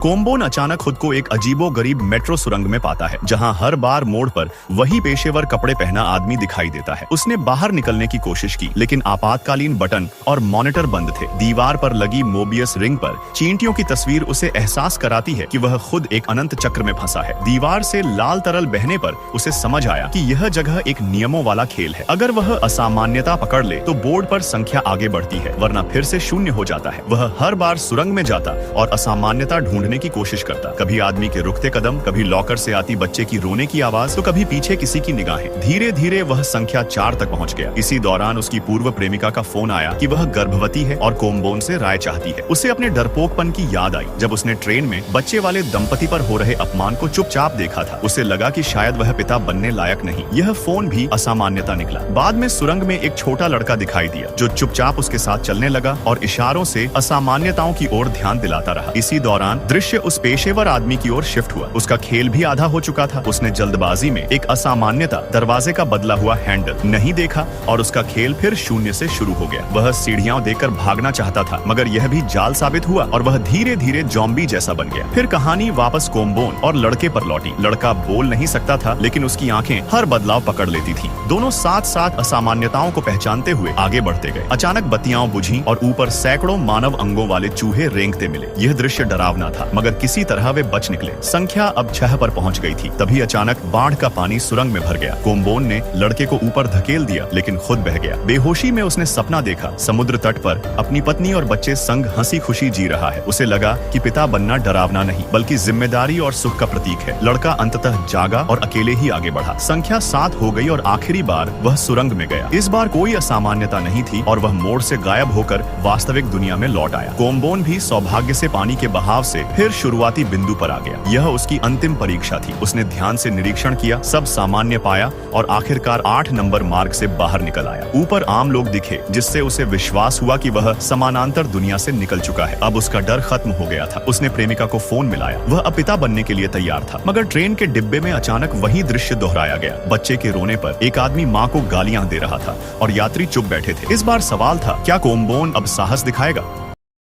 कोम्बोन अचानक खुद को एक अजीबोगरीब मेट्रो सुरंग में पाता है, जहां हर बार मोड़ पर वही पेशेवर कपड़े पहना आदमी दिखाई देता है। उसने बाहर निकलने की कोशिश की, लेकिन आपातकालीन बटन और मॉनिटर बंद थे। दीवार पर लगी मोबियस रिंग पर चींटियों की तस्वीर उसे एहसास कराती है कि वह खुद एक अनंत चक्र में फंसा है। दीवार से लाल तरल बहने पर उसे समझ आया कि यह जगह एक नियमों वाला खेल है। अगर वह असामान्यता पकड़ ले तो बोर्ड पर संख्या आगे बढ़ती है, वरना फिर से शून्य हो जाता है। वह हर बार सुरंग में जाता और असामान्यता ढूंढने की कोशिश करता। कभी आदमी के रुकते कदम, कभी लॉकर से आती बच्चे की रोने की आवाज, तो कभी पीछे किसी की निगाहें। धीरे धीरे वह संख्या 4 तक पहुंच गया। इसी दौरान उसकी पूर्व प्रेमिका का फोन आया कि वह गर्भवती है और कोम्बोन से राय चाहती है। उसे अपने डरपोकपन की याद आई जब उसने ट्रेन में बच्चे वाले दंपति पर हो रहे अपमान को चुपचाप देखा था। उसे लगा कि शायद वह पिता बनने लायक नहीं। यह फोन भी असामान्यता निकला। बाद में सुरंग में एक छोटा लड़का दिखाई दिया जो चुपचाप उसके साथ चलने लगा और इशारों से असामान्यताओं की ओर ध्यान दिलाता रहा। इसी दौरान दृश्य उस पेशेवर आदमी की ओर शिफ्ट हुआ। उसका खेल भी आधा हो चुका था। उसने जल्दबाजी में एक असामान्यता, दरवाजे का बदला हुआ हैंडल नहीं देखा और उसका खेल फिर शून्य से शुरू हो गया। वह सीढ़ियां देकर भागना चाहता था, मगर यह भी जाल साबित हुआ और वह धीरे धीरे जॉम्बी जैसा बन गया। फिर कहानी वापस कोम्बोन और लड़के पर लौटी। लड़का बोल नहीं सकता था, लेकिन उसकी आंखें हर बदलाव पकड़ लेती थी। दोनों साथ साथ असामान्यताओं को पहचानते हुए आगे बढ़ते गए। अचानक बत्तियां बुझी और ऊपर सैकड़ों मानव अंगों वाले चूहे रेंगते मिले। यह दृश्य डरावना था, मगर किसी तरह वे बच निकले। संख्या अब 6 पर पहुंच गई थी। तभी अचानक बाढ़ का पानी सुरंग में भर गया। कोम्बोन ने लड़के को ऊपर धकेल दिया, लेकिन खुद बह गया। बेहोशी में उसने सपना देखा, समुद्र तट पर अपनी पत्नी और बच्चे संग हंसी खुशी जी रहा है। उसे लगा कि पिता बनना डरावना नहीं, बल्कि जिम्मेदारी और सुख का प्रतीक है। लड़का अंततः जागा और अकेले ही आगे बढ़ा। संख्या 7 हो गई और आखिरी बार वह सुरंग में गया। इस बार कोई असामान्यता नहीं थी और वह मोड़ से गायब होकर वास्तविक दुनिया में लौट आया। कोम्बोन भी सौभाग्य से पानी के बहाव से फिर शुरुआती बिंदु पर आ गया। यह उसकी अंतिम परीक्षा थी। उसने ध्यान से निरीक्षण किया, सब सामान्य पाया और आखिरकार 8 नंबर मार्ग से बाहर निकल आया। ऊपर आम लोग दिखे, जिससे उसे विश्वास हुआ कि वह समानांतर दुनिया से निकल चुका है। अब उसका डर खत्म हो गया था। उसने प्रेमिका को फोन मिलाया। वह अब पिता बनने के लिए तैयार था, मगर ट्रेन के डिब्बे में अचानक वही दृश्य दोहराया गया। बच्चे के रोने पर एक आदमी माँ को गालियां दे रहा था और यात्री चुप बैठे थे। इस बार सवाल था, क्या कोम्बोन अब साहस दिखाएगा?